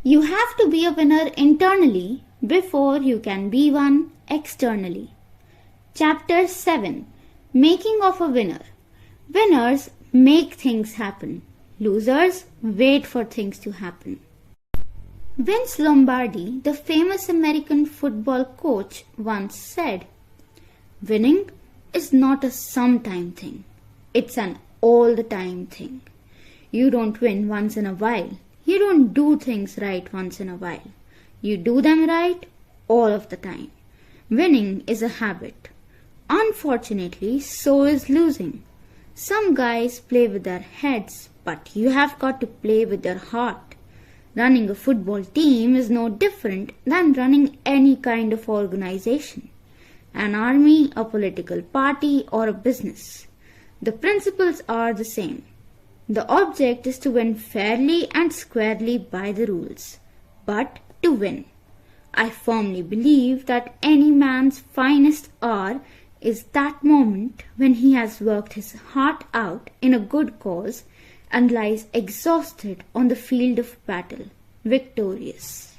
You have to be a winner internally before you can be one externally. Chapter 7. Making of a winner. Winners make things happen. Losers wait for things to happen. Vince Lombardi, the famous American football coach, once said, "Winning is not a sometime thing. It's an all-the-time thing. You don't win once in a while. You don't do things right once in a while. You do them right all of the time. Winning is a habit. Unfortunately, so is losing. Some guys play with their heads, but you have got to play with your heart. Running a football team is no different than running any kind of organization. An army, a political party, or a business. The principles are the same. The object is to win fairly and squarely by the rules, but to win. I firmly believe that any man's finest hour is that moment when he has worked his heart out in a good cause and lies exhausted on the field of battle, victorious.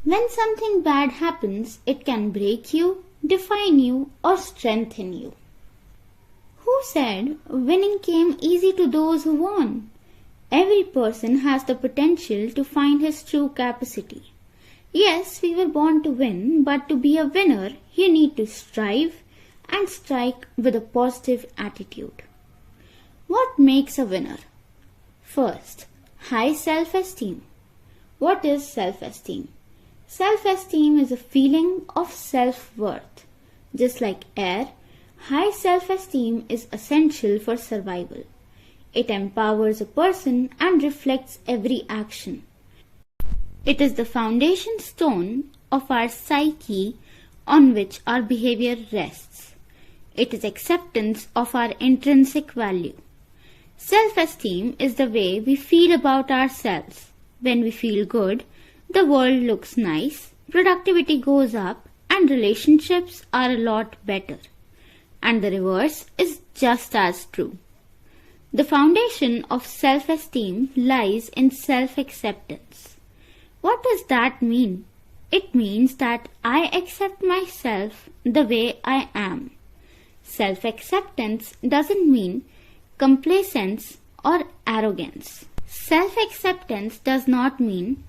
When something bad happens, it can break you, define you, or strengthen you. Who said winning came easy to those who won? Every person has the potential to find his true capacity. Yes, we were born to win, but to be a winner, you need to strive and strike with a positive attitude. What makes a winner? First, high self-esteem. What is self-esteem? Self-esteem is a feeling of self-worth. Just like air, high self-esteem is essential for survival. It empowers a person and reflects every action. It is the foundation stone of our psyche on which our behavior rests. It is acceptance of our intrinsic value. Self-esteem is the way we feel about ourselves. When we feel good, the world looks nice, productivity goes up, and relationships are a lot better. And the reverse is just as true. The foundation of self-esteem lies in self-acceptance. What does that mean? It means that I accept myself the way I am. Self-acceptance doesn't mean complacence or arrogance. Self-acceptance does not mean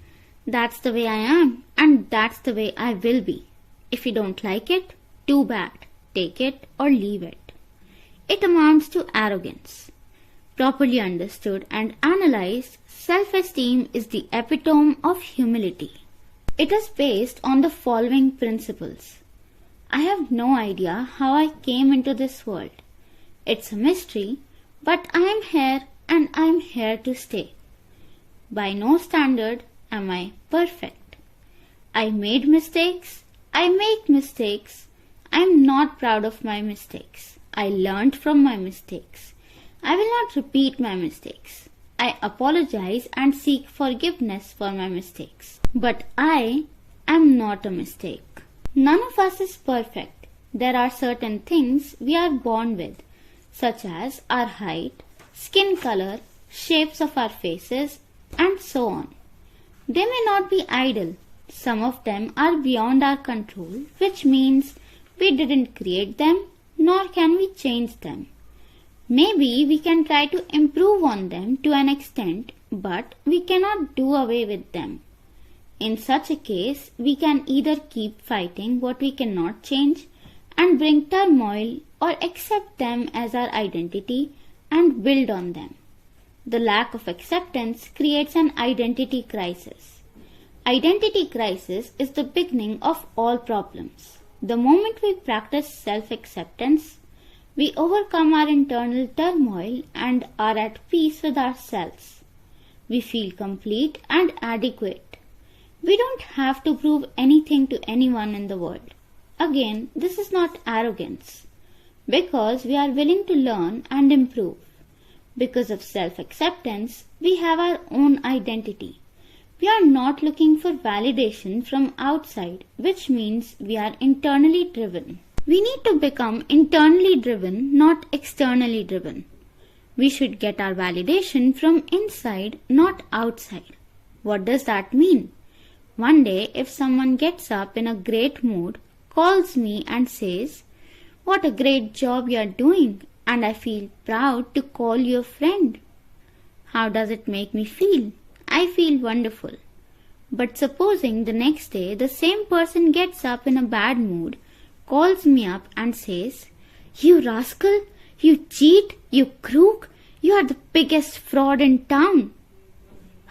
that's the way I am and that's the way I will be. If you don't like it, too bad. Take it or leave it. It amounts to arrogance. Properly understood and analyzed, self-esteem is the epitome of humility. It is based on the following principles. I have no idea how I came into this world. It's a mystery, but I am here and I am here to stay. By no standard am I perfect. I made mistakes. I make mistakes. I am not proud of my mistakes. I learned from my mistakes. I will not repeat my mistakes. I apologize and seek forgiveness for my mistakes. But I am not a mistake. None of us is perfect. There are certain things we are born with, such as our height, skin color, shapes of our faces, and so on. They may not be ideal. Some of them are beyond our control, which means we didn't create them, nor can we change them. Maybe we can try to improve on them to an extent, but we cannot do away with them. In such a case, we can either keep fighting what we cannot change and bring turmoil, or accept them as our identity and build on them. The lack of acceptance creates an identity crisis. Identity crisis is the beginning of all problems. The moment we practice self-acceptance, we overcome our internal turmoil and are at peace with ourselves. We feel complete and adequate. We don't have to prove anything to anyone in the world. Again, this is not arrogance, because we are willing to learn and improve. Because of self-acceptance, we have our own identity. We are not looking for validation from outside, which means we are internally driven. We need to become internally driven, not externally driven. We should get our validation from inside, not outside. What does that mean? One day, if someone gets up in a great mood, calls me and says, "What a great job you are doing," and I feel proud to call you a friend. How does it make me feel? I feel wonderful. But supposing the next day the same person gets up in a bad mood, calls me up and says, "You rascal, you cheat, you crook, you are the biggest fraud in town."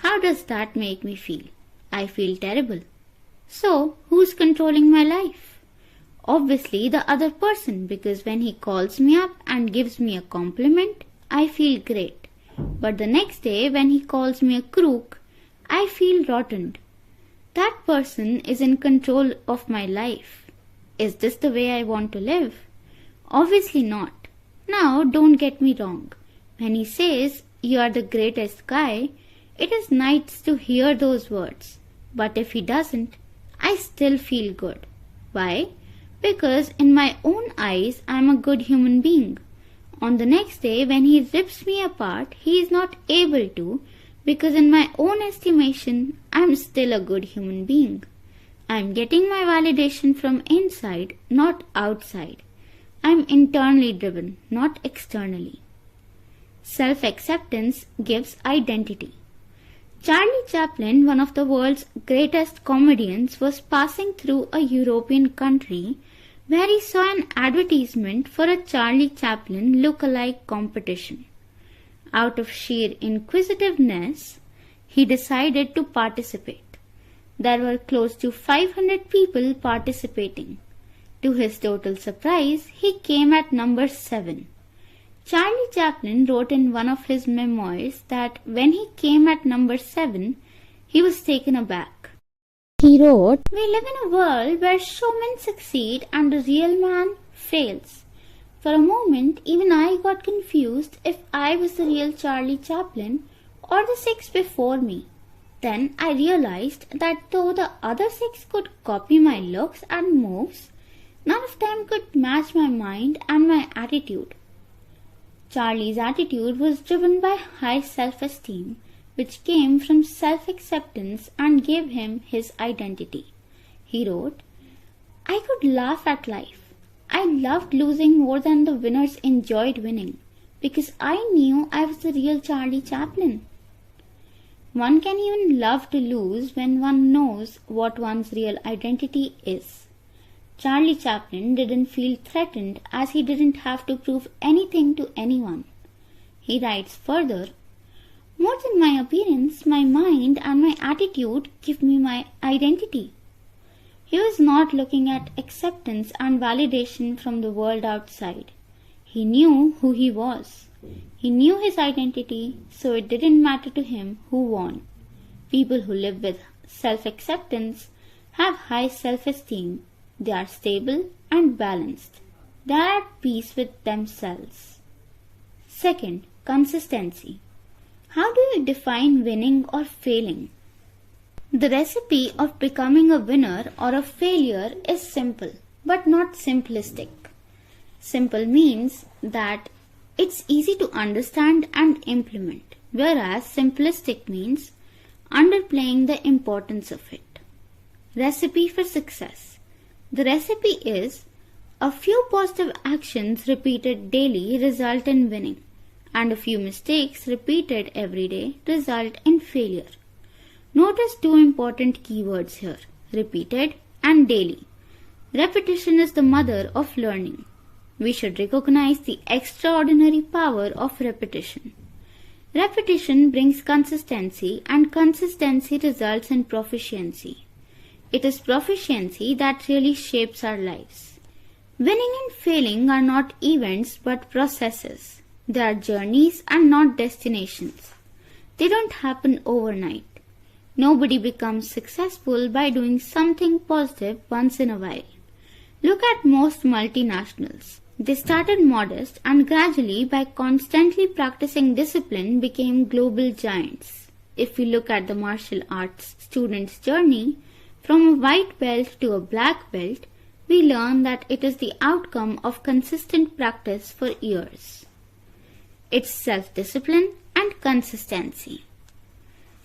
How does that make me feel? I feel terrible. So, who's controlling my life? Obviously the other person, because when he calls me up and gives me a compliment, I feel great. But the next day when he calls me a crook, I feel rotten. That person is in control of my life. Is this the way I want to live? Obviously not. Now don't get me wrong. When he says, "You are the greatest guy," it is nice to hear those words. But if he doesn't, I still feel good. Why? Because in my own eyes I am a good human being. On the next day when he rips me apart, he is not able to, because in my own estimation I am still a good human being. I am getting my validation from inside, not outside. I am internally driven, not externally. Self-acceptance gives identity. Charlie Chaplin, one of the world's greatest comedians, was passing through a European country where he saw an advertisement for a Charlie Chaplin look-alike competition. Out of sheer inquisitiveness, he decided to participate. There were close to 500 people participating. To his total surprise, he came at number 7. Charlie Chaplin wrote in one of his memoirs that when he came at number 7, he was taken aback. He wrote, "We live in a world where showmen succeed and the real man fails. For a moment, even I got confused if I was the real Charlie Chaplin or the 6 before me. Then I realized that though the other 6 could copy my looks and moves, none of them could match my mind and my attitude." Charlie's attitude was driven by high self-esteem, which came from self-acceptance and gave him his identity. He wrote, "I could laugh at life. I loved losing more than the winners enjoyed winning, because I knew I was the real Charlie Chaplin." One can even love to lose when one knows what one's real identity is. Charlie Chaplin didn't feel threatened as he didn't have to prove anything to anyone. He writes further, "More than my appearance, my mind and my attitude give me my identity." He was not looking at acceptance and validation from the world outside. He knew who he was. He knew his identity, so it didn't matter to him who won. People who live with self-acceptance have high self-esteem. They are stable and balanced. They are at peace with themselves. Second, consistency. How do you define winning or failing? The recipe of becoming a winner or a failure is simple, but not simplistic. Simple means that it's easy to understand and implement, whereas simplistic means underplaying the importance of it. Recipe for success. The recipe is a few positive actions repeated daily result in winning, and a few mistakes repeated every day result in failure. Notice 2 important keywords here, repeated and daily. Repetition is the mother of learning. We should recognize the extraordinary power of repetition. Repetition brings consistency, and consistency results in proficiency. It is proficiency that really shapes our lives. Winning and failing are not events but processes. They are journeys and not destinations. They don't happen overnight. Nobody becomes successful by doing something positive once in a while. Look at most multinationals. They started modest and gradually by constantly practicing discipline became global giants. If we look at the martial arts student's journey, from a white belt to a black belt, we learn that it is the outcome of consistent practice for years. It's self-discipline and consistency.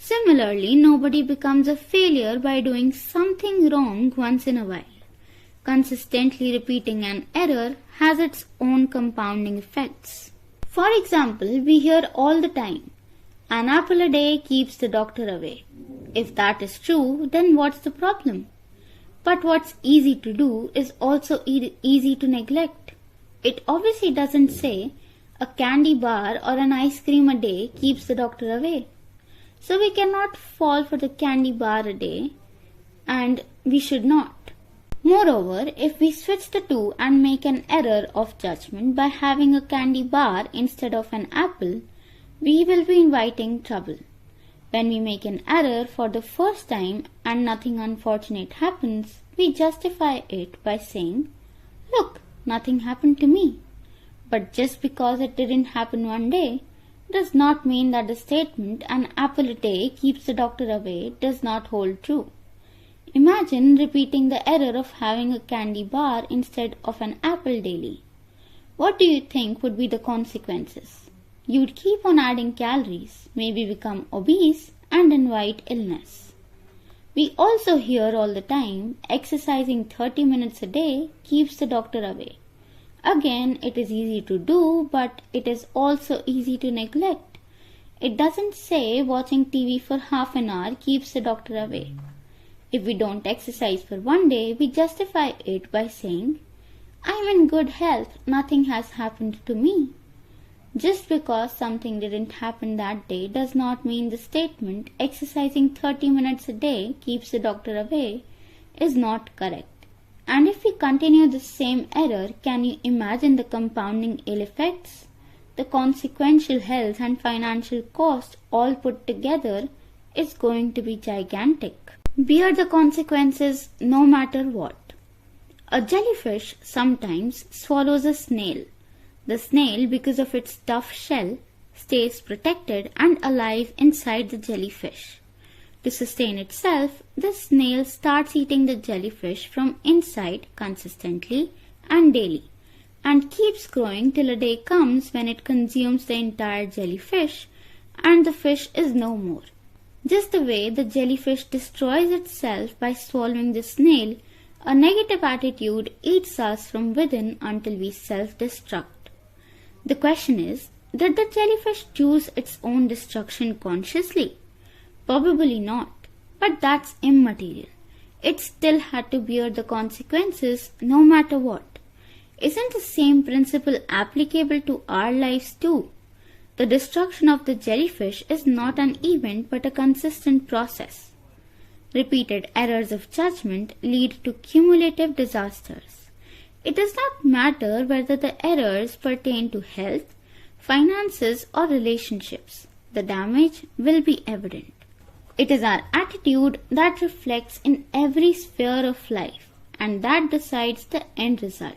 Similarly, nobody becomes a failure by doing something wrong once in a while. Consistently repeating an error has its own compounding effects. For example, we hear all the time, "An apple a day keeps the doctor away." If that is true, then what's the problem? But what's easy to do is also easy to neglect. It obviously doesn't say a candy bar or an ice cream a day keeps the doctor away. So we cannot fall for the candy bar a day, and we should not. Moreover, if we switch the two and make an error of judgment by having a candy bar instead of an apple, we will be inviting trouble. When we make an error for the first time and nothing unfortunate happens, we justify it by saying, "Look, nothing happened to me." But just because it didn't happen one day does not mean that the statement "an apple a day keeps the doctor away" does not hold true. Imagine repeating the error of having a candy bar instead of an apple daily. What do you think would be the consequences? You'd keep on adding calories, maybe become obese, and invite illness. We also hear all the time, "Exercising 30 minutes a day keeps the doctor away." Again, it is easy to do, but it is also easy to neglect. It doesn't say watching TV for half an hour keeps the doctor away. If we don't exercise for one day, we justify it by saying, "I'm in good health, nothing has happened to me." Just because something didn't happen that day does not mean the statement "exercising 30 minutes a day keeps the doctor away" is not correct. And if we continue the same error, can you imagine the compounding ill effects? The consequential health and financial cost all put together is going to be gigantic. Bear the consequences no matter what. A jellyfish sometimes swallows a snail. The snail, because of its tough shell, stays protected and alive inside the jellyfish. To sustain itself, the snail starts eating the jellyfish from inside consistently and daily, and keeps growing till a day comes when it consumes the entire jellyfish and the fish is no more. Just the way the jellyfish destroys itself by swallowing the snail, a negative attitude eats us from within until we self-destruct. The question is, did the jellyfish choose its own destruction consciously? Probably not, but that's immaterial. It still had to bear the consequences no matter what. Isn't the same principle applicable to our lives too? The destruction of the jellyfish is not an event but a consistent process. Repeated errors of judgment lead to cumulative disasters. It does not matter whether the errors pertain to health, finances, or relationships. The damage will be evident. It is our attitude that reflects in every sphere of life, and that decides the end result.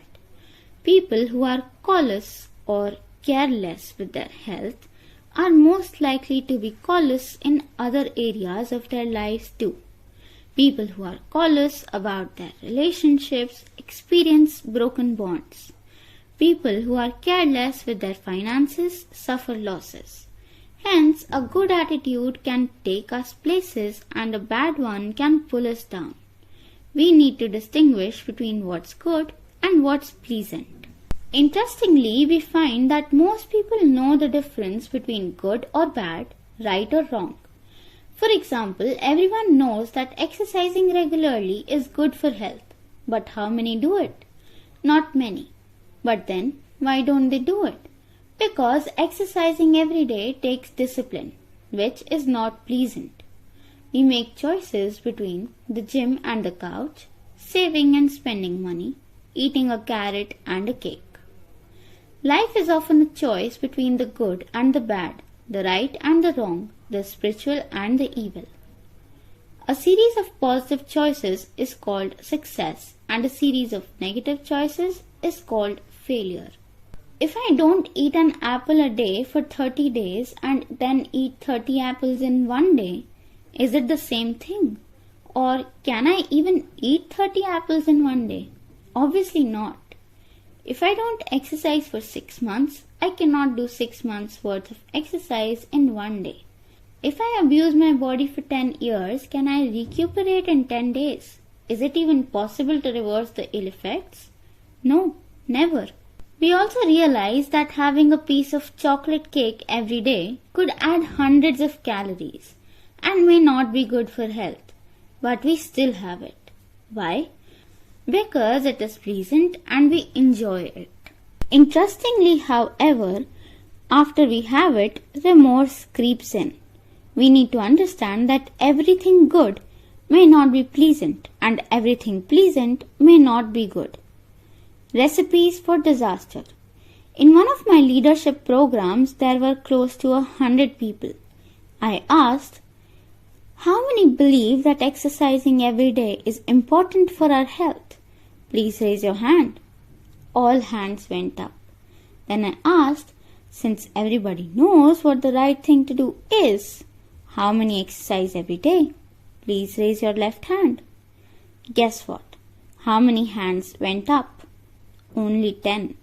People who are callous or careless with their health are most likely to be callous in other areas of their lives too. People who are callous about their relationships experience broken bonds. People who are careless with their finances suffer losses. Hence, a good attitude can take us places and a bad one can pull us down. We need to distinguish between what's good and what's pleasant. Interestingly, we find that most people know the difference between good or bad, right or wrong. For example, everyone knows that exercising regularly is good for health. But how many do it? Not many. But then, why don't they do it? Because exercising every day takes discipline, which is not pleasant. We make choices between the gym and the couch, saving and spending money, eating a carrot and a cake. Life is often a choice between the good and the bad, the right and the wrong, the spiritual and the evil. A series of positive choices is called success, and a series of negative choices is called failure. If I don't eat an apple a day for 30 days and then eat 30 apples in one day, is it the same thing? Or can I even eat 30 apples in one day? Obviously not. If I don't exercise for 6 months, I cannot do 6 months worth of exercise in one day. If I abuse my body for 10 years, can I recuperate in 10 days? Is it even possible to reverse the ill effects? No, never. We also realize that having a piece of chocolate cake every day could add hundreds of calories and may not be good for health, but we still have it. Why? Because it is pleasant and we enjoy it. Interestingly, however, after we have it, remorse creeps in. We need to understand that everything good may not be pleasant and everything pleasant may not be good. Recipes for disaster. In one of my leadership programs, there were close to 100 people. I asked, how many believe that exercising every day is important for our health? Please raise your hand. All hands went up. Then I asked, since everybody knows what the right thing to do is, how many exercise every day? Please raise your left hand. Guess what? How many hands went up? Only 10.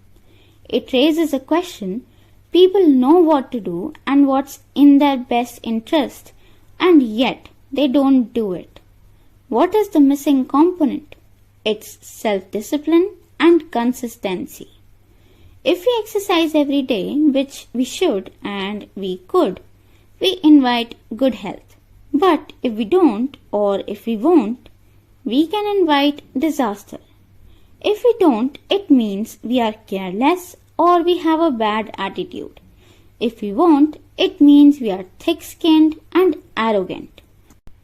It raises a question. People know what to do and what's in their best interest, and yet they don't do it. What is the missing component? It's self-discipline and consistency. If we exercise every day, which we should and we could, we invite good health. But if we don't or if we won't, we can invite disaster. If we don't, it means we are careless or we have a bad attitude. If we won't, it means we are thick-skinned and arrogant.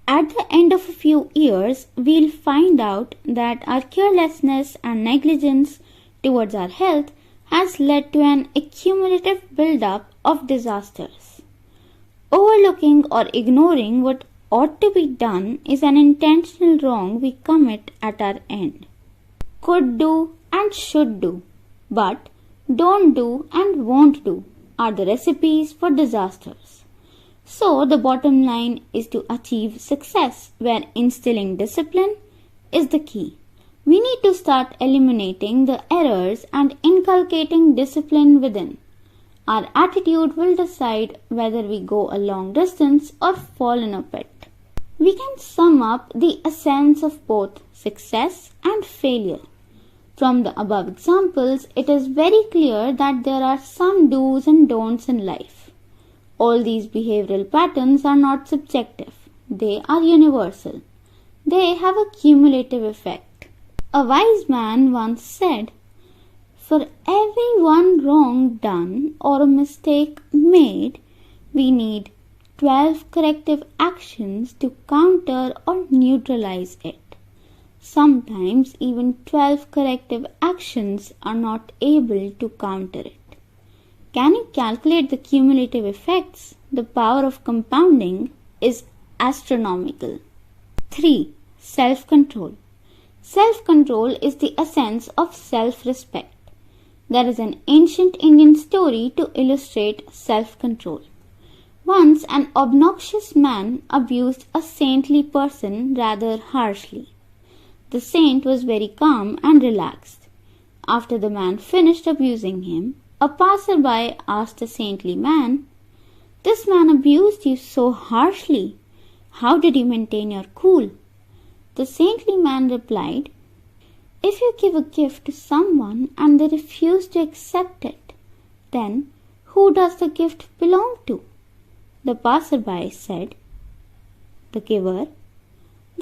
At the end of a few years, we'll find out that our carelessness and negligence towards our health has led to an accumulative build-up of disasters. Overlooking or ignoring what ought to be done is an intentional wrong we commit at our end. Could do and should do, but don't do and won't do are the recipes for disasters. So the bottom line is to achieve success where instilling discipline is the key. We need to start eliminating the errors and inculcating discipline within. Our attitude will decide whether we go a long distance or fall in a pit. We can sum up the essence of both success and failure. From the above examples, it is very clear that there are some do's and don'ts in life. All these behavioral patterns are not subjective. They are universal. They have a cumulative effect. A wise man once said, for every one wrong done or a mistake made, we need 12 corrective actions to counter or neutralize it. Sometimes even 12 corrective actions are not able to counter it. Can you calculate the cumulative effects? The power of compounding is astronomical. 3. Self-control. Self-control is the essence of self-respect. There is an ancient Indian story to illustrate self-control. Once an obnoxious man abused a saintly person rather harshly. The saint was very calm and relaxed. After the man finished abusing him, a passerby asked the saintly man, "This man abused you so harshly. How did you maintain your cool?" The saintly man replied, "If you give a gift to someone and they refuse to accept it, then who does the gift belong to?" The passerby said, "The giver."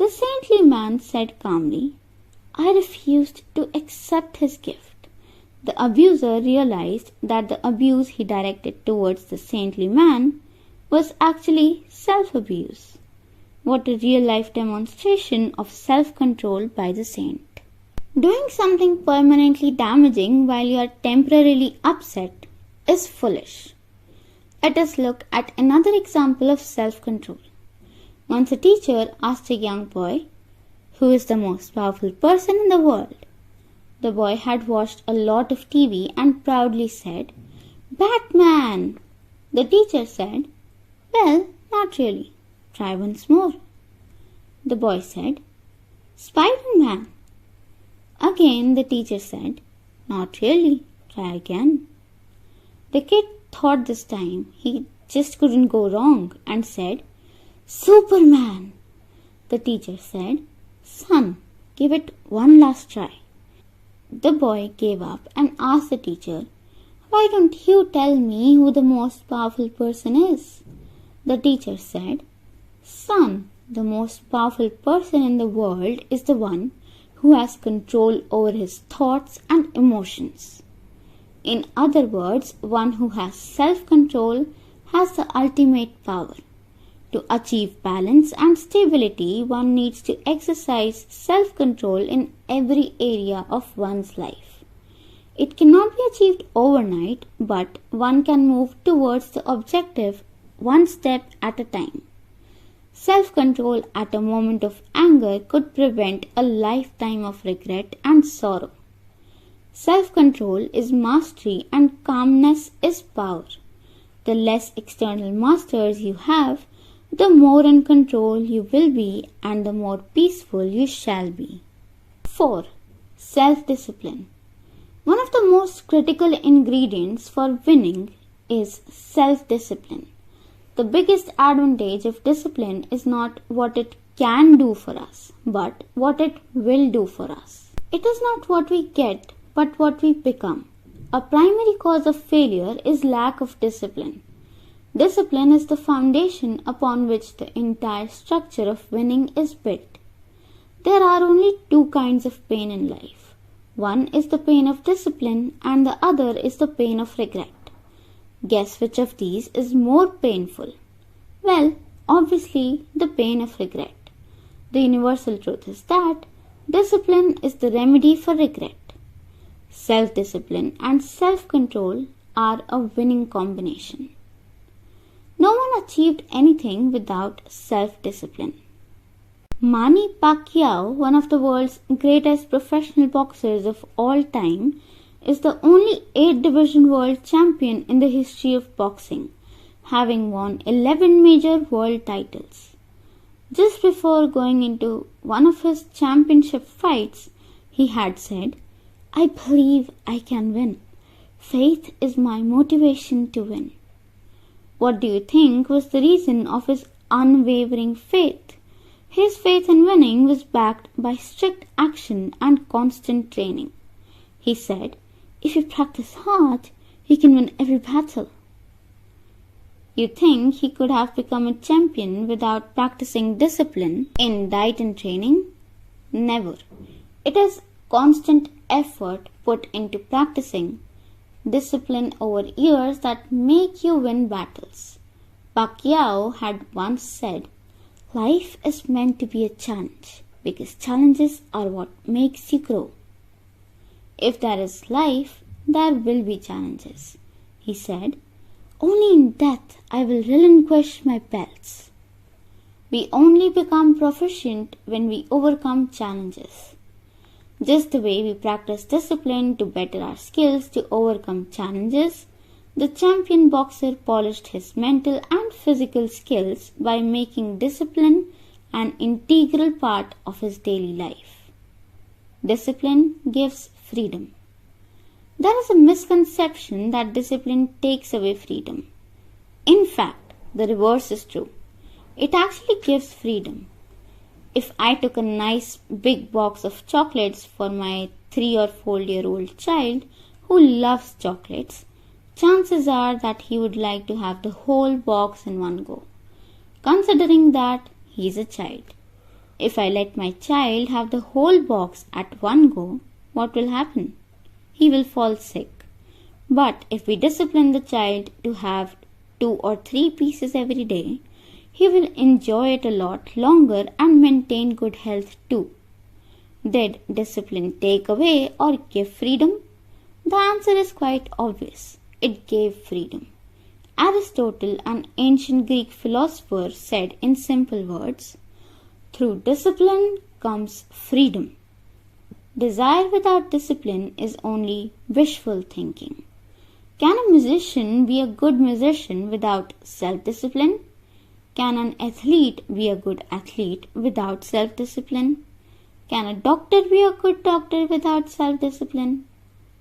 The saintly man said calmly, "I refused to accept his gift." The abuser realized that the abuse he directed towards the saintly man was actually self-abuse. What a real-life demonstration of self-control by the saint. Doing something permanently damaging while you are temporarily upset is foolish. Let us look at another example of self-control. Once a teacher asked a young boy, "Who is the most powerful person in the world?" The boy had watched a lot of TV and proudly said, "Batman." The teacher said, "Well, not really. Try once more." The boy said, "Spider-Man." Again the teacher said, "Not really. Try again." The kid thought this time he'd just couldn't go wrong and said, "Superman!" The teacher said, "Son, give it one last try." The boy gave up and asked the teacher, "Why don't you tell me who the most powerful person is?" The teacher said, "Son, the most powerful person in the world is the one who has control over his thoughts and emotions. In other words, one who has self-control has the ultimate power. To achieve balance and stability, one needs to exercise self-control in every area of one's life. It cannot be achieved overnight, but one can move towards the objective one step at a time. Self-control at a moment of anger could prevent a lifetime of regret and sorrow. Self-control is mastery and calmness is power. The less external masters you have, the more in control you will be and the more peaceful you shall be." 4. Self-discipline. One of the most critical ingredients for winning is self-discipline. The biggest advantage of discipline is not what it can do for us, but what it will do for us. It is not what we get, but what we become. A primary cause of failure is lack of discipline. Discipline is the foundation upon which the entire structure of winning is built. There are only two kinds of pain in life. One is the pain of discipline and the other is the pain of regret. Guess which of these is more painful? Well, obviously the pain of regret. The universal truth is that discipline is the remedy for regret. Self-discipline and self-control are a winning combination. No one achieved anything without self-discipline. Manny Pacquiao, one of the world's greatest professional boxers of all time, is the only 8-division world champion in the history of boxing, having won 11 major world titles. Just before going into one of his championship fights, he had said, "I believe I can win. Faith is my motivation to win." What do you think was the reason of his unwavering faith? His faith in winning was backed by strict action and constant training. He said, "If you practice hard, you can win every battle." You think he could have become a champion without practicing discipline in diet and training? Never. It is constant effort put into practicing discipline over years that make you win battles. Pacquiao had once said, "Life is meant to be a challenge because challenges are what makes you grow." If there is life, there will be challenges. He said, "Only in death I will relinquish my belts." We only become proficient when we overcome challenges. Just the way we practice discipline to better our skills to overcome challenges, the champion boxer polished his mental and physical skills by making discipline an integral part of his daily life. Discipline gives freedom. There is a misconception that discipline takes away freedom. In fact, the reverse is true. It actually gives freedom. If I took a nice big box of chocolates for my 3 or 4-year-old child who loves chocolates, chances are that he would like to have the whole box in one go, considering that he is a child. If I let my child have the whole box at one go, what will happen? He will fall sick. But if we discipline the child to have 2 or 3 pieces every day, he will enjoy it a lot longer and maintain good health too. Did discipline take away or give freedom? The answer is quite obvious. It gave freedom. Aristotle, an ancient Greek philosopher, said in simple words, "Through discipline comes freedom." Desire without discipline is only wishful thinking. Can a musician be a good musician without self-discipline? Can an athlete be a good athlete without self-discipline? Can a doctor be a good doctor without self-discipline?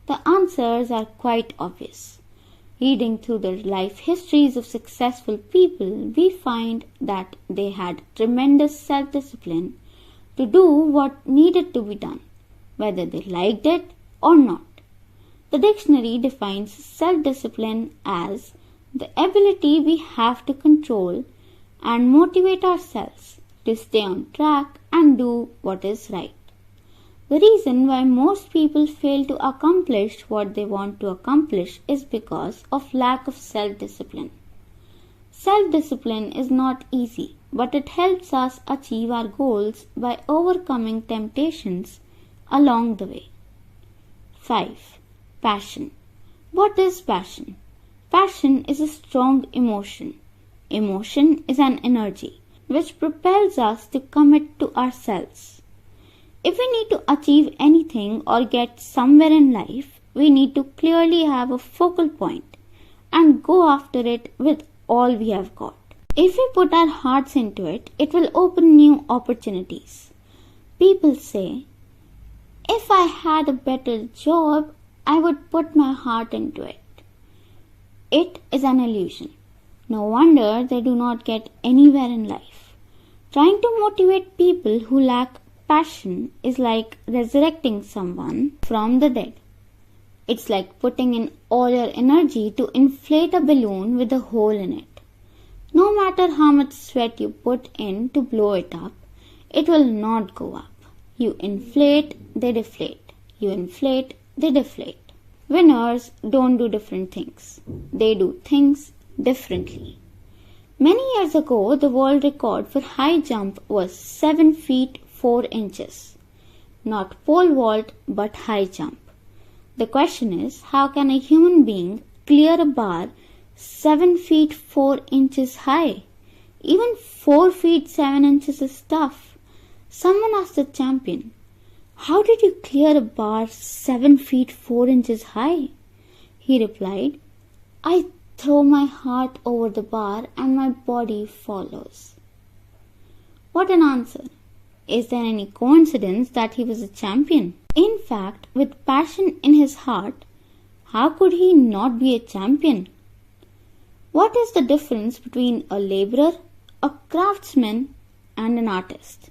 The answers are quite obvious. Reading through the life histories of successful people, we find that they had tremendous self-discipline to do what needed to be done, whether they liked it or not. The dictionary defines self-discipline as the ability we have to control and motivate ourselves to stay on track and do what is right. The reason why most people fail to accomplish what they want to accomplish is because of lack of self-discipline. Self-discipline is not easy, but it helps us achieve our goals by overcoming temptations along the way. 5. Passion. What is passion? Passion is a strong emotion. Emotion is an energy which propels us to commit to ourselves. If we need to achieve anything or get somewhere in life, we need to clearly have a focal point and go after it with all we have got. If we put our hearts into it, it will open new opportunities. People say, if I had a better job, I would put my heart into it. It is an illusion. No wonder they do not get anywhere in life. Trying to motivate people who lack passion is like resurrecting someone from the dead. It's like putting in all your energy to inflate a balloon with a hole in it. No matter how much sweat you put in to blow it up, it will not go up. You inflate, they deflate. You inflate, they deflate. Winners don't do different things. They do things differently. Many years ago, the world record for high jump was 7 feet 4 inches. Not pole vault, but high jump. The question is, how can a human being clear a bar 7 feet 4 inches high? Even 4 feet 7 inches is tough. Someone asked the champion, how did you clear a bar 7 feet 4 inches high? He replied, I throw my heart over the bar and my body follows. What an answer! Is there any coincidence that he was a champion? In fact, with passion in his heart, how could he not be a champion? What is the difference between a laborer, a craftsman, and an artist?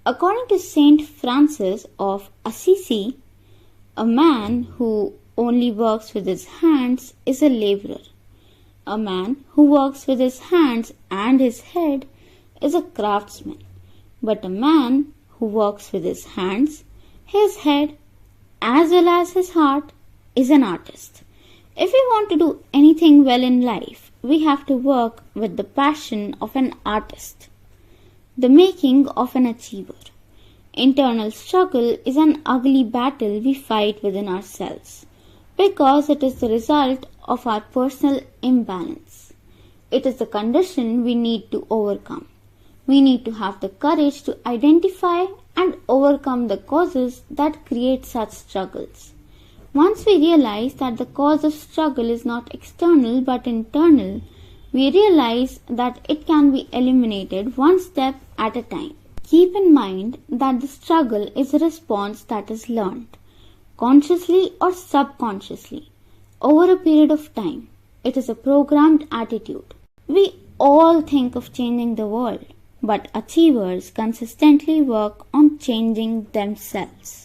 According to Saint Francis of Assisi, a man who only works with his hands is a laborer. A man who works with his hands and his head is a craftsman. But a man who works with his hands, his head, as well as his heart, is an artist. If we want to do anything well in life, we have to work with the passion of an artist, the making of an achiever. Internal struggle is an ugly battle we fight within ourselves because it is the result of our personal imbalance. It is the condition we need to overcome. We need to have the courage to identify and overcome the causes that create such struggles. Once we realize that the cause of struggle is not external but internal, we realize that it can be eliminated one step at a time. Keep in mind that the struggle is a response that is learned, consciously or subconsciously, over a period of time. It is a programmed attitude. We all think of changing the world, but achievers consistently work on changing themselves.